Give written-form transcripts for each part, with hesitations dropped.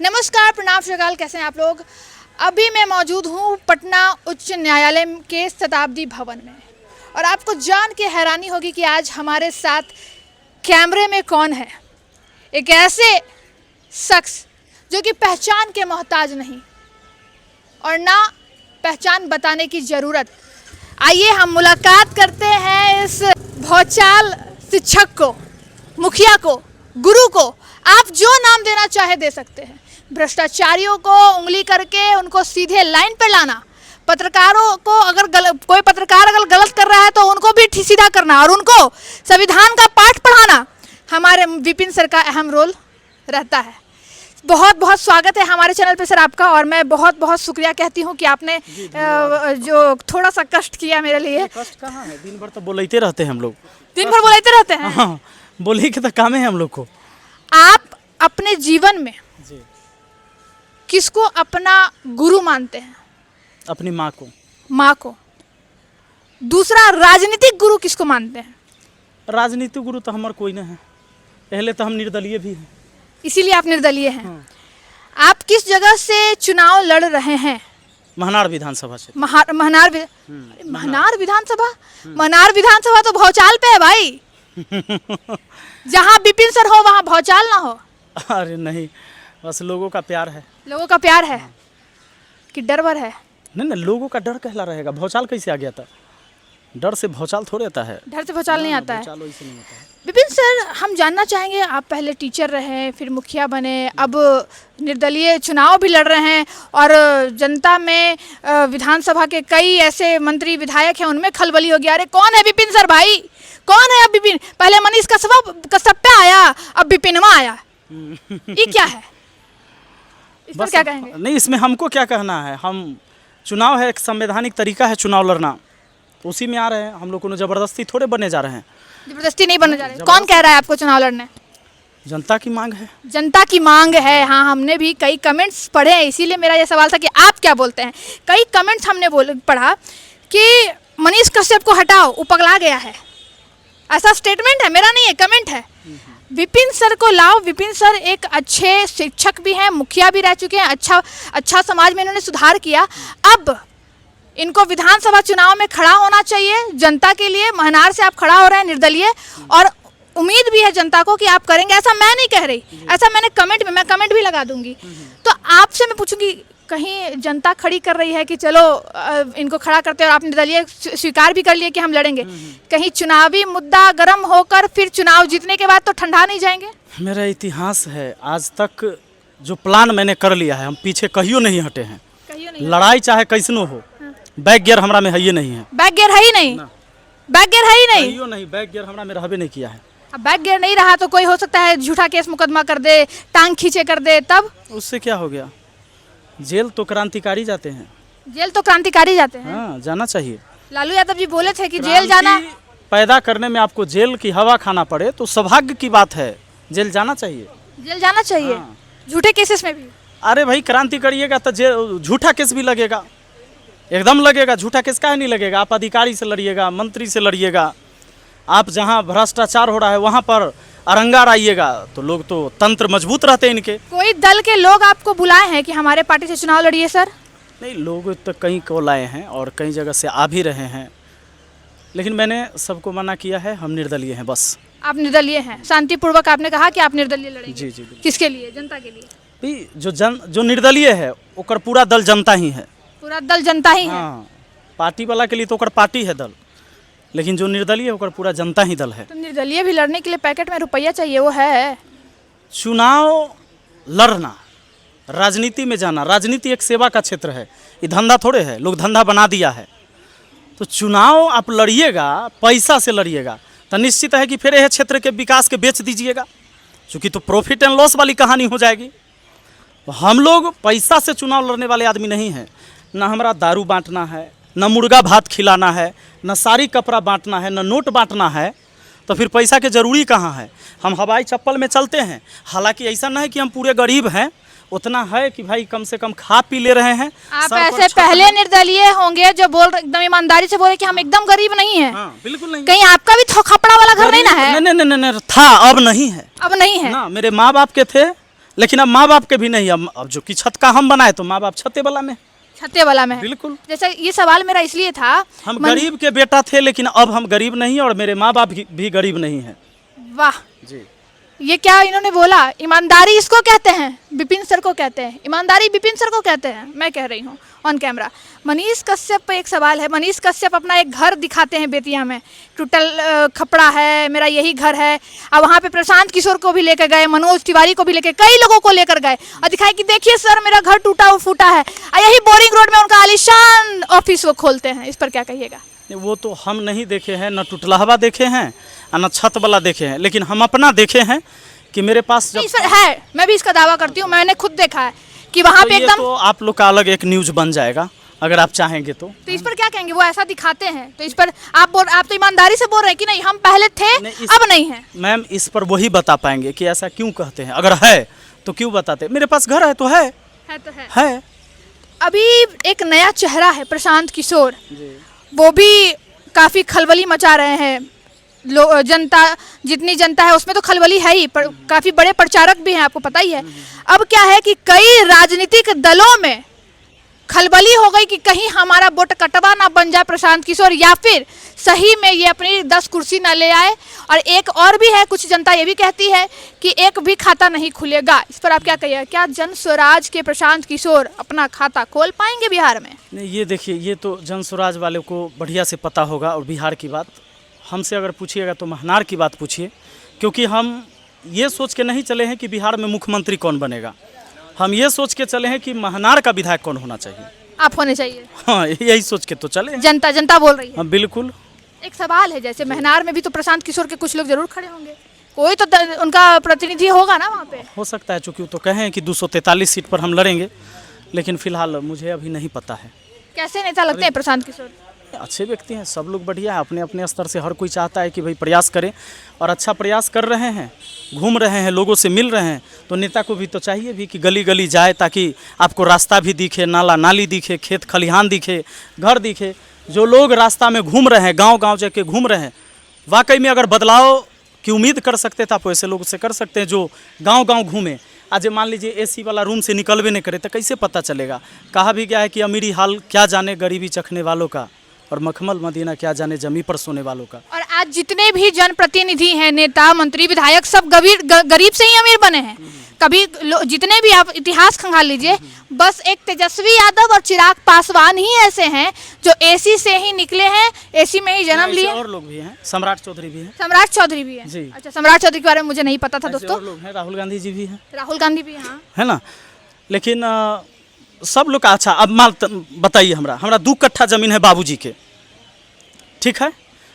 नमस्कार, प्रणाम, श्रीकाल, कैसे हैं आप लोग। अभी मैं मौजूद हूँ पटना उच्च न्यायालय के शताब्दी भवन में और आपको जान के हैरानी होगी कि आज हमारे साथ कैमरे में कौन है। एक ऐसे शख्स जो कि पहचान के मोहताज नहीं और ना पहचान बताने की ज़रूरत। आइए हम मुलाकात करते हैं इस भौचाल शिक्षक को, मुखिया को, गुरु को, आप जो नाम देना चाहे दे सकते हैं। भ्रष्टाचारियों को उंगली करके उनको सीधे लाइन पर लाना, पत्रकारों को अगर कोई पत्रकार अगर गलत कर रहा है तो उनको भी सीधा करना और उनको संविधान का पाठ पढ़ाना, हमारे विपिन सर का अहम रोल रहता है। बहुत बहुत स्वागत है हमारे चैनल पे सर आपका, और मैं बहुत बहुत शुक्रिया कहती हूँ कि आपने जो थोड़ा सा कष्ट किया मेरे लिए। कष्ट कहाँ है, दिन भर तो बोलते रहते हैं हम लोग, दिन भर बोलते रहते हैं। हाँ, बोले के तो काम है हम लोग को। आप अपने जीवन में किसको अपना गुरु मानते हैं? अपनी माँ को। माँ को। दूसरा, राजनीतिक गुरु किसको मानते हैं? राजनीतिक गुरु तो हमारे कोई नहीं है, पहले तो हम निर्दलीय भी हैं, इसीलिए आप निर्दलीय हैं। हाँ। आप किस जगह से चुनाव लड़ रहे हैं? महनार विधानसभा से। महनार विधानसभा। महनार विधानसभा तो भौचाल पे है भाई। जहाँ विपिन सर हो वहाँ भौचाल ना हो। अरे नहीं, बस लोगों का प्यार है। लोगों का प्यार है कि डर वर है? नहीं, लोगों का डर कहला रहेगा। भौचाल कैसे आ गया था? डर से भौचाल थोड़े आता है। डर से भौचाल नहीं आता है। भौचाल वैसे नहीं आता है। विपिन सर, हम जानना चाहेंगे, आप पहले टीचर रहे, फिर मुखिया बने, अब निर्दलीय चुनाव भी लड़ रहे हैं और जनता में विधानसभा के कई ऐसे मंत्री विधायक हैं, उनमें खलबली हो गया। अरे कौन है विपिन सर भाई? कौन है अब विपिन? पहले मनीष कश्यप आया, अब विपिनवा आया। ये क्या है? इस पर क्या कहेंगे? नहीं, इसमें हमको क्या कहना है। हम चुनाव है, एक संवैधानिक तरीका है चुनाव लड़ना, उसी में आ रहे हैं। हम लोग को जबरदस्ती थोड़े बनने जा रहे हैं। जबरदस्ती नहीं बनने जा रहे। कौन कह रहा है आपको चुनाव लड़ने? जनता की मांग है। जनता की मांग है। हाँ, हमने भी कई कमेंट्स पढ़े हैं, इसीलिए मेरा ये सवाल था कि आप क्या बोलते हैं। कई कमेंट्स हमने पढ़ा कि मनीष कश्यप को हटाओ, वो पगला गया है। ऐसा स्टेटमेंट है, मेरा नहीं है, कमेंट है। विपिन सर को लाओ। विपिन सर एक अच्छे शिक्षक भी हैं, मुखिया भी रह चुके हैं, अच्छा समाज में इन्होंने सुधार किया। अब इनको विधानसभा चुनाव में खड़ा होना चाहिए जनता के लिए। महनार से आप खड़ा हो रहे हैं निर्दलीय, और उम्मीद भी है जनता को कि आप करेंगे। ऐसा मैं नहीं कह रही, ऐसा मैंने मैं कमेंट भी लगा दूंगी। तो आपसे मैं पूछूंगी, कहीं जनता खड़ी कर रही है कि चलो इनको खड़ा करते हैं, और आप निर्दलीय स्वीकार भी कर लिए कि हम लड़ेंगे, कहीं चुनावी मुद्दा गर्म होकर फिर चुनाव जीतने के बाद तो ठंडा नहीं जाएंगे? मेरा इतिहास है, आज तक जो प्लान मैंने कर लिया है, हम पीछे कहियो नहीं हटे हैं। लड़ाई चाहे कैसनो हो, बैक गियर हमरा में है ही नहीं है। बैक गियर है ही नहीं? बैक गियर है ही नहीं? नहीं, बैक गियर हमरा में रहबे नहीं किया है। अब बैक गियर नहीं रहा तो कोई हो सकता है झूठा केस मुकदमा कर दे, टांग खींचे कर दे, तब उससे क्या हो गया? जेल तो क्रांतिकारी जाते हैं। जेल तो क्रांतिकारी जाते हैं। हाँ, जाना चाहिए। लालू यादव जी बोले थे कि जेल जाना पैदा करने में आपको जेल की हवा खाना पड़े तो सौभाग्य की बात है, जेल जाना चाहिए। जेल जाना चाहिए। हाँ। झूठे केसेस में भी? अरे भाई, क्रांति करिएगा तो जेल, झूठा केस भी लगेगा, एकदम लगेगा। झूठा केस काहे नहीं लगेगा? आप अधिकारी से लड़िएगा, मंत्री से लड़िएगा, आप जहाँ भ्रष्टाचार हो रहा है वहाँ पर अरंगार आइएगा, तो लोग तो तंत्र मजबूत रहते हैं इनके। कोई दल के लोग आपको बुलाए हैं कि हमारे पार्टी से चुनाव लड़िए सर? नहीं, लोग तो कई को लाए हैं और कई जगह से आ भी रहे हैं, लेकिन मैंने सबको मना किया है, हम निर्दलीय हैं बस। आप निर्दलीय हैं, शांतिपूर्वक आपने कहा कि आप निर्दलीय लड़ेंगे। जी जी। किसके लिए? जनता के लिए? भाई जो निर्दलीय है ओकर पूरा दल जनता ही है। पूरा दल जनता ही है? हाँ, पार्टी वाला के लिए तो ओकर पार्टी है दल, लेकिन जो निर्दलीय है ओकर पूरा जनता ही दल है। तो निर्दलीय भी लड़ने के लिए पैकेट में रुपया चाहिए, वो है? चुनाव लड़ना, राजनीति में जाना, राजनीति एक सेवा का क्षेत्र है, ये धंधा थोड़े है, लोग धंधा बना दिया है। तो चुनाव आप लड़िएगा, पैसा से लड़िएगा, तो निश्चित है कि फिर यह क्षेत्र के विकास के बेच दीजिएगा, क्योंकि तो प्रॉफिट एंड लॉस वाली कहानी हो जाएगी। तो हम लोग पैसा से चुनाव लड़ने वाले आदमी नहीं हैं। ना हमारा दारू बांटना है, न मुर्गा भात खिलाना है, न साड़ी कपड़ा बांटना है, न नोट बांटना है, तो फिर पैसा के ज़रूरी कहाँ है? हम हवाई चप्पल में चलते हैं, हालांकि ऐसा नहीं कि हम पूरे गरीब हैं, उतना है कि भाई कम से कम खा पी ले रहे हैं। आप ऐसे पहले निर्दलीय होंगे जो बोल एकदम ईमानदारी से बोले कि हम एकदम गरीब नहीं हैं। हाँ, बिल्कुल नहीं। कहीं आपका भी खपड़ा वाला घर नहीं ना है? नहीं, था, अब नहीं है। अब नहीं है ना, मेरे माँ बाप के थे, लेकिन अब माँ बाप के भी नहीं, अब जो कि छत का हम बनाए तो माँ बाप छते वाला में। छत्ते वाला में है। बिल्कुल। जैसे ये सवाल मेरा इसलिए था, हम गरीब के बेटा थे, लेकिन अब हम गरीब नहीं और मेरे माँ बाप भी गरीब नहीं है। वाह, जी। ये क्या इन्होंने बोला, ईमानदारी इसको कहते हैं, विपिन सर को कहते हैं, ईमानदारी विपिन सर को कहते हैं, मैं कह रही हूँ ऑन कैमरा। मनीष कश्यप पे एक सवाल है। मनीष कश्यप अपना एक घर दिखाते हैं बेतिया में, टूटल खपड़ा है, मेरा यही घर है। अब वहाँ पे प्रशांत किशोर को भी लेकर गए, मनोज तिवारी को भी लेकर, कई लोगों को लेकर गए और दिखाए कि देखिए सर मेरा घर टूटा फूटा है। और यही बोरिंग रोड में उनका आलीशान ऑफिस वो खोलते हैं। इस पर क्या कहिएगा? वो तो हम नहीं देखे हैं, न टुटलहवा देखे हैं और न छत वाला देखे हैं, लेकिन हम अपना देखे हैं कि मेरे पास इस पर है, मैं भी इसका दावा करती हूँ, मैंने खुद देखा है कि वहाँ पे एकदम। तो आप लोग का अलग एक न्यूज बन जाएगा अगर आप चाहेंगे तो। इस पर क्या कहेंगे? वो ऐसा दिखाते हैं तो इस पर आप तो ईमानदारी से बोल रहे हैं कि नहीं हम पहले थे अब नहीं है। मैम इस पर वही बता पाएंगे कि ऐसा क्यों कहते हैं। अगर है तो क्यों बताते? मेरे पास घर है तो है तो है। अभी एक नया चेहरा है प्रशांत किशोर, वो भी काफी खलबली मचा रहे हैं। जनता, जितनी जनता है उसमें तो खलबली है ही, पर काफी बड़े प्रचारक भी हैं, आपको पता ही है। अब क्या है कि कई राजनीतिक दलों में खलबली हो गई कि कहीं हमारा वोट कटवा ना बन जाए प्रशांत किशोर, या फिर सही में ये अपनी 10 कुर्सी ना ले आए। और एक और भी है, कुछ जनता ये भी कहती है कि एक भी खाता नहीं खुलेगा। इस पर आप क्या कहिए? क्या जन स्वराज के प्रशांत किशोर अपना खाता खोल पाएंगे बिहार में? नहीं, ये देखिए, ये तो जन स्वराज वाले को बढ़िया से पता होगा। और बिहार की बात हमसे अगर पूछिएगा तो महनार की बात पूछिए, क्योंकि हम ये सोच के नहीं चले हैं कि बिहार में मुख्यमंत्री कौन बनेगा। हम ये सोच के चले हैं कि महनार का विधायक कौन होना चाहिए। आप होने चाहिए। हाँ, यही सोच के तो चले। जनता बोल रही है। हाँ बिल्कुल। एक सवाल है, जैसे महनार में भी तो प्रशांत किशोर के कुछ लोग जरूर खड़े होंगे, कोई तो उनका प्रतिनिधि होगा ना वहाँ पे। हो सकता है, चूँकि तो कहे हैं कि 243 सीट पर हम लड़ेंगे, लेकिन फिलहाल मुझे अभी नहीं पता है। कैसे नेता लगते हैं प्रशांत किशोर? अच्छे व्यक्ति हैं, सब लोग बढ़िया है। अपने अपने स्तर से हर कोई चाहता है कि भाई प्रयास करें, और अच्छा प्रयास कर रहे हैं, घूम रहे हैं, लोगों से मिल रहे हैं। तो नेता को भी तो चाहिए भी कि गली गली जाए, ताकि आपको रास्ता भी दिखे, नाला नाली दिखे, खेत खलिहान दिखे, घर दिखे। जो लोग रास्ता में घूम रहे हैं, गांव गांव जाके घूम रहे हैं, वाकई में अगर बदलाव की उम्मीद कर सकते थे आप वैसे लोग से कर सकते हैं जो गांव गांव घूमे। आज मान लीजिए एसी वाला रूम से निकलवे नहीं करे तो कैसे पता चलेगा? कहा भी गया है कि अमीरी हाल क्या जाने गरीबी चखने वालों का, और मखमल मदीना क्या जाने जमी पर सोने वालों का। और आज जितने भी जनप्रतिनिधि हैं, नेता मंत्री विधायक, सब गरीब से ही अमीर बने हैं। कभी जितने भी आप इतिहास खंगाल लीजिए, बस एक तेजस्वी यादव और चिराग पासवान ही ऐसे हैं जो एसी से ही निकले हैं, एसी में ही जन्म लिए। और लोग भी हैं, सम्राट चौधरी भी हैं। सम्राट चौधरी भी है जी। अच्छा, सम्राट चौधरी के बारे में मुझे नहीं पता था दोस्तों। और लोग हैं, राहुल गांधी जी भी हैं। राहुल गांधी भी, हाँ है ना। लेकिन सब लोग का अच्छा। अब माल बताइए, हमरा 2 कट्ठा जमीन है बाबूजी के, ठीक है,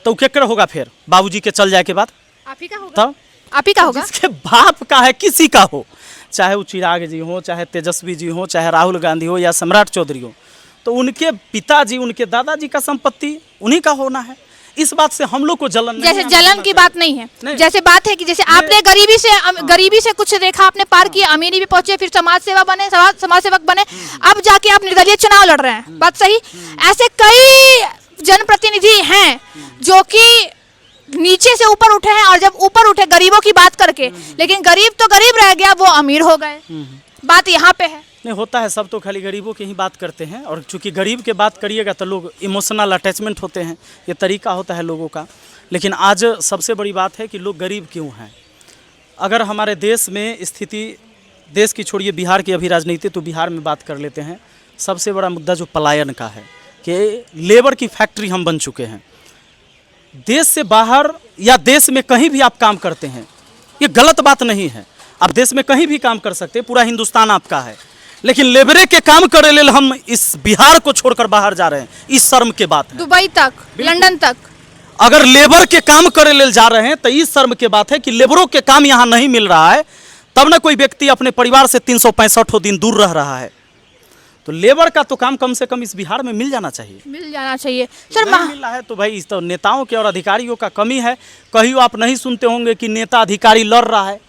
तो केकर होगा फिर बाबूजी के चल जाए के बाद? आप ही का होगा। तब आप ही का होगा। जिसके बाप का है, किसी का हो, चाहे वो चिराग जी हो, चाहे तेजस्वी जी हो, चाहे राहुल गांधी हो या सम्राट चौधरी हो, तो उनके पिताजी, उनके दादाजी का संपत्ति उन्हीं का होना है। इस बात से हम लोग को जलन नहीं, जैसे जलन की बात नहीं है, नहीं। जैसे बात है कि जैसे आपने गरीबी से कुछ रेखा आपने पार किया, अमीरी भी पहुंचे, फिर समाज सेवा बने, समाज सेवक बने, अब जाके आप निर्दलीय चुनाव लड़ रहे हैं। बात सही। ऐसे कई जनप्रतिनिधि हैं जो कि नीचे से ऊपर उठे हैं, और जब ऊपर उठे गरीबों की बात करके, लेकिन गरीब तो गरीब रह गया, वो अमीर हो गए। बात यहाँ पे है। नहीं होता है, सब तो खाली गरीबों की ही बात करते हैं, और चूंकि गरीब के बात करिएगा तो लोग इमोशनल अटैचमेंट होते हैं, ये तरीका होता है लोगों का। लेकिन आज सबसे बड़ी बात है कि लोग गरीब क्यों हैं। अगर हमारे देश में स्थिति, देश की छोड़िए बिहार की अभी राजनीति, तो बिहार में बात कर लेते हैं। सबसे बड़ा मुद्दा जो पलायन का है कि लेबर की फैक्ट्री हम बन चुके हैं। देश से बाहर या देश में कहीं भी आप काम करते हैं, ये गलत बात नहीं है। आप देश में कहीं भी काम कर सकते हैं, पूरा हिंदुस्तान आपका है, लेकिन लेबरे के काम करे ले हम इस बिहार को छोड़कर बाहर जा रहे हैं, इस शर्म के बात है। दुबई तक, लंदन तक अगर लेबर के काम करे ले जा रहे हैं तो इस शर्म के बात है कि लेबरों के काम यहाँ नहीं मिल रहा है, तब ना कोई व्यक्ति अपने परिवार से 365 दिन दूर रह रहा है। तो लेबर का तो काम कम से कम इस बिहार में मिल जाना चाहिए, मिल जाना चाहिए। सर नहीं मिल रहा है तो भाई इस तो नेताओं के और अधिकारियों का कमी है। कहीं आप नहीं सुनते होंगे कि नेता अधिकारी लड़ रहा है।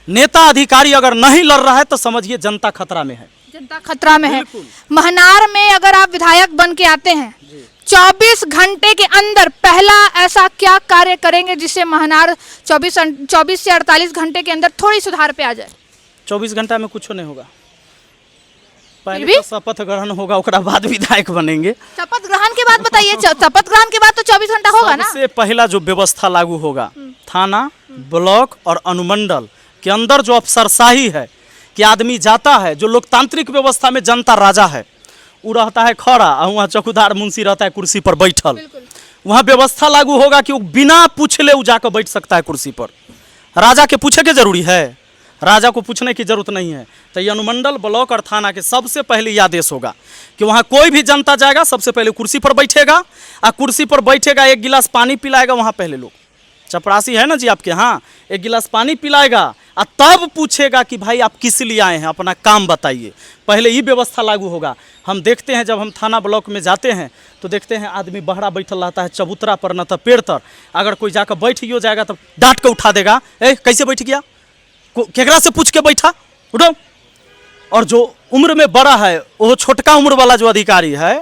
नेता अधिकारी अगर नहीं लड़ रहा है तो समझिए जनता खतरा में है। जनता खतरा में है। महनार में अगर आप विधायक बन के आते हैं, 24 घंटे के अंदर पहला ऐसा क्या कार्य करेंगे जिससे महनार 24 से 48 घंटे के अंदर थोड़ी सुधार पे आ जाए? 24 घंटा में कुछ नहीं होगा। पहले भी? तो शपथ ग्रहण होगा, उसके बाद विधायक बनेंगे। शपथ ग्रहण के बाद बताइए, शपथ ग्रहण के बाद तो 24 घंटा होगा ना। सबसे पहला जो व्यवस्था लागू होगा, थाना, ब्लॉक और अनुमंडल के अंदर जो अफसरशाही है कि आदमी जाता है, जो लोकतांत्रिक व्यवस्था में जनता राजा है, वो रहता है खड़ा और वहाँ चौकीदार मुंशी रहता है कुर्सी पर बैठल। वहाँ व्यवस्था लागू होगा कि वो बिना पूछले वो जाकर बैठ सकता है कुर्सी पर। राजा के पूछे के जरूरी है? राजा को पूछने की जरूरत नहीं है। तो ये अनुमंडल, ब्लॉक और थाना के सबसे पहले यह आदेश होगा कि वहाँ कोई भी जनता जाएगा, सबसे पहले कुर्सी पर बैठेगा, और कुर्सी पर बैठेगा, एक गिलास पानी पिलाएगा। वहाँ पहले लोग, चपरासी है ना जी आपके यहाँ, एक गिलास पानी पिलाएगा और तब पूछेगा कि भाई आप किस लिए आए हैं, अपना काम बताइए। पहले ये व्यवस्था लागू होगा। हम देखते हैं जब हम थाना ब्लॉक में जाते हैं तो देखते हैं आदमी बहरा बैठल रहता है, चबूतरा पर न तो पेड़ तर। अगर कोई जाकर बैठ ही जाएगा तो डांट के उठा देगा, ए कैसे बैठ गया, केकरा से पूछ के बैठा, उठो। और जो उम्र में बड़ा है, वो छोटका उम्र वाला जो अधिकारी है,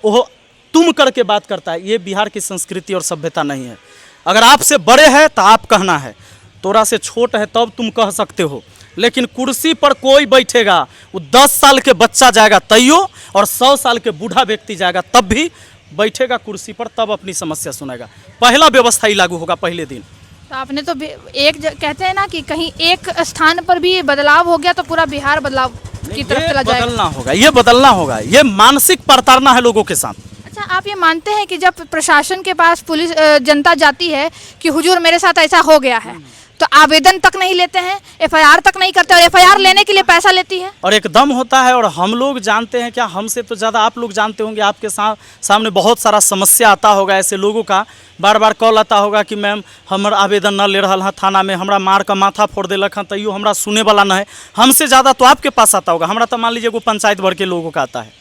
वो तुम करके बात करता है। ये बिहार की संस्कृति और सभ्यता नहीं है। अगर आपसे बड़े हैं तो आप कहना है, तोरा से छोट है तब तुम कह सकते हो। लेकिन कुर्सी पर कोई बैठेगा, वो 10 साल के बच्चा जाएगा तैयो और 100 साल के बूढ़ा व्यक्ति जाएगा तब भी बैठेगा कुर्सी पर, तब अपनी समस्या सुनेगा। पहला व्यवस्था ही लागू होगा पहले दिन। तो आपने तो कहते हैं ना कि कहीं एक स्थान पर भी बदलाव हो गया तो पूरा बिहार बदलाव की तरफ चला जाएगा। बदलना होगा, ये बदलना होगा। ये मानसिक प्रताड़ना है लोगों के साथ। अच्छा, आप ये मानते हैं कि जब प्रशासन के पास पुलिस जनता जाती है कि हुजूर मेरे साथ ऐसा हो गया है, तो आवेदन तक नहीं लेते हैं, एफआईआर तक नहीं करते, और एफआईआर लेने के लिए पैसा लेती है? और एकदम होता है। और हम लोग जानते हैं, क्या हमसे तो ज़्यादा आप लोग जानते होंगे, आपके सामने बहुत सारा समस्या आता होगा ऐसे लोगों का। बार बार कॉल आता होगा कि मैम हमर आवेदन न ले रहा है थाना में, हमरा मार का माथा फोड़ देलक हैं, तैयो हमरा सुने वाला न है। हमसे ज़्यादा तो आपके पास आता होगा। हमारा तो मान लीजिए वो पंचायत भर के लोगों का आता है,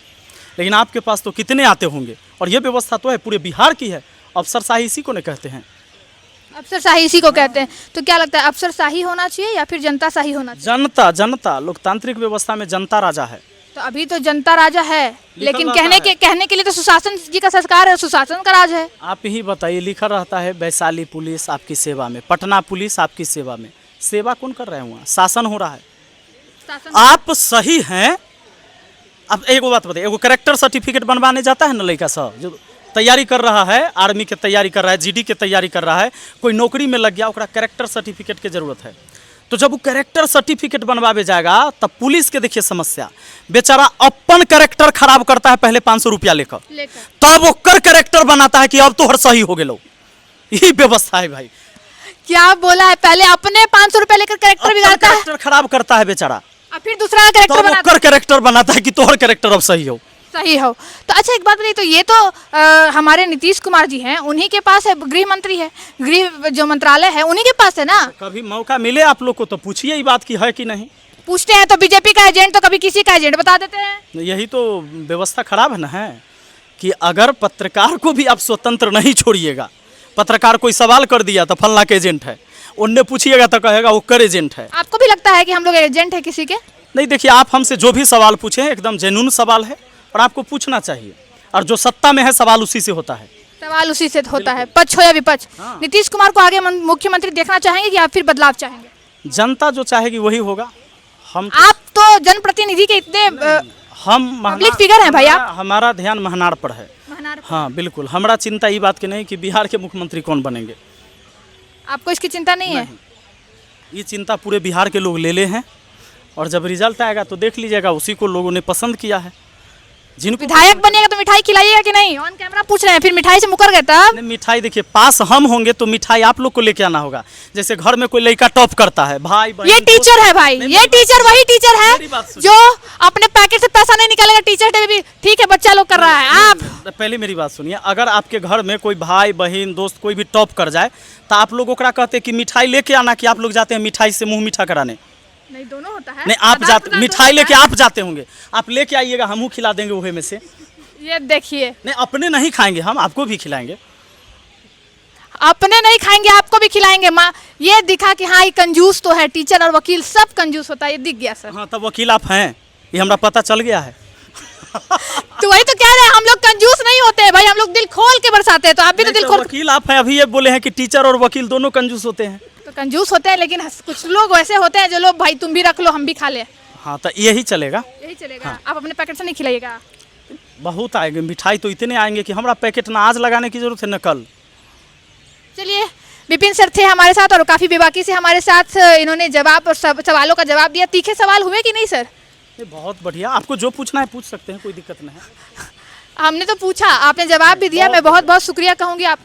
लेकिन आपके पास तो कितने आते होंगे। और ये व्यवस्था तो है पूरे बिहार की है। अफसरशाही इसी को नहीं कहते हैं, अफसरशाही इसी को कहते हैं। तो क्या लगता है, अफसरशाही होना चाहिए या फिर जनता शाही होना चाहिए? जनता लोकतांत्रिक व्यवस्था में जनता राजा है। तो अभी तो जनता राजा है, लेकिन कहने के लिए तो सुशासन जी का सरकार है, सुशासन का राज है। आप ही बताइए, लिखा रहता है वैशाली पुलिस आपकी सेवा में, पटना पुलिस आपकी सेवा में। सेवा कौन कर रहे हैं? वहाँ शासन हो रहा है। आप सही हैं। अब एक बात बताइए, एगो कैरेक्टर सर्टिफिकेट बनवाने जाता है ना लड़का सब, जो तैयारी कर रहा है, आर्मी की तैयारी कर रहा है, जीडी की तैयारी कर रहा है, कोई नौकरी में लग गया, ओकरा कैरेक्टर सर्टिफिकेट की जरूरत है। तो जब वो कैरेक्टर सर्टिफिकेट बनवावे जाएगा तब पुलिस के देखिए समस्या, बेचारा अपन कैरेक्टर खराब करता है पहले 500 रुपया लेकर, तब वो कर कैरेक्टर बनाता है कि अब तो हर सही हो गए। यही व्यवस्था है भाई। क्या बोला है? पहले अपने 500 रुपया लेकर कैरेक्टर बिगाड़ता है, कैरेक्टर खराब करता है बेचारा, और फिर दूसरा कैरेक्टर बनाता है कि तोहर कैरेक्टर अब सही हो। तो अच्छा, एक बात बताइए, तो ये तो हमारे नीतीश कुमार जी हैं, उन्हीं के पास है, गृह मंत्री है, गृह जो मंत्रालय है उन्हीं के पास है ना। कभी मौका मिले आप लोग को तो पूछिए ये बात की है कि नहीं। पूछते हैं तो बीजेपी का एजेंट तो कभी किसी का एजेंट बता देते हैं। यही तो व्यवस्था खराब है ना, है कि अगर पत्रकार को भी आप स्वतंत्र नहीं छोड़िएगा, पत्रकार कोई सवाल कर दिया तो फलना के एजेंट है, उनने पूछिएगा तो कहेगा वो कर एजेंट है। आपको भी लगता है कि हम लोग एजेंट है किसी के? नहीं, देखिए आप हमसे जो भी सवाल पूछे हैं एकदम जेन्युइन सवाल है और आपको पूछना चाहिए, और जो सत्ता में है सवाल उसी से होता है। सवाल उसी से होता है, पक्ष हो या विपक्ष। हाँ। नीतीश कुमार को आगे मुख्यमंत्री देखना चाहेंगे कि आप फिर बदलाव चाहेंगे? जनता जो चाहेगी वही होगा। आप तो जनप्रतिनिधि के इतने हम पब्लिक फिगर हैं भाई आप। हमारा ध्यान महनार पर है। हाँ बिल्कुल, हमारा चिंता ये बात की नहीं कि बिहार के मुख्यमंत्री कौन बनेंगे। आपको इसकी चिंता नहीं है? ये चिंता पूरे बिहार के लोग ले हैं, और जब रिजल्ट आएगा तो देख लीजिएगा, उसी को लोगों ने पसंद किया है। जिनको विधायक बनिएगा तो मिठाई खिलाइएगा कि नहीं? ऑन कैमरा पूछ रहे हैं, फिर मिठाई से मुकर गए तब। मिठाई देखिए, पास हम होंगे तो मिठाई आप लोग को लेके आना होगा। जैसे घर में कोई लड़का टॉप करता है, भाई बहन, ये टीचर है भाई, ये टीचर वही टीचर है जो अपने पैकेट से पैसा नहीं निकालेगा टीचर डे भी। ठीक है, बच्चा लोग कर रहा है। आप पहले मेरी बात सुनिए, अगर आपके घर में कोई भाई बहन दोस्त कोई भी टॉप कर जाए तो आप लोग ओकरा कहते कि मिठाई लेके आना, कि आप लोग जाते हैं मिठाई से मुंह मीठा कराने? नहीं, दोनों होता है। नहीं, आप जाते मिठाई लेके आप जाते होंगे, आप लेके आइएगा, हमू खिला देंगे वही में से। ये देखिए, नहीं अपने नहीं खाएंगे, हम आपको भी खिलाएंगे। अपने नहीं खाएंगे, आपको भी खिलाएंगे। माँ ये दिखा कि हाँ ये कंजूस तो है, टीचर और वकील सब कंजूस होता है, ये दिख गया सर। हाँ, तब वकील आप हैं, ये हमरा पता चल गया है। तो वही तो कह रहे हैं, हम लोग कंजूस नहीं होते हैं भाई, हम लोग दिल खोल के बरसाते हैं। तो आप भी तो दिल खोल। वकील आप हैं, अभी ये बोले हैं कि टीचर और वकील दोनों कंजूस होते हैं। तो कंजूस होते हैं, लेकिन कुछ लोग वैसे होते हैं जो लोग भाई तुम भी रख लो हम भी खा ले, हाँ तो यही चलेगा। यही चलेगा। आप अपने पैकेट से नहीं खिलाइएगा। बहुत आएंगे मिठाई, तो इतने आएंगे कि हमारा पैकेट ना आज लगाने की जरूरत है न कल। चलिए, विपिन सर थे हमारे साथ और काफ़ी बेबाकी से हमारे साथ इन्होंने जवाब और सवालों का जवाब दिया। तीखे सवाल हुए कि नहीं सर? ये बहुत बढ़िया, आपको जो पूछना है पूछ सकते हैं, कोई दिक्कत नहीं है। हमने तो पूछा, आपने जवाब भी दिया। मैं बहुत बहुत शुक्रिया कहूँगी आपको।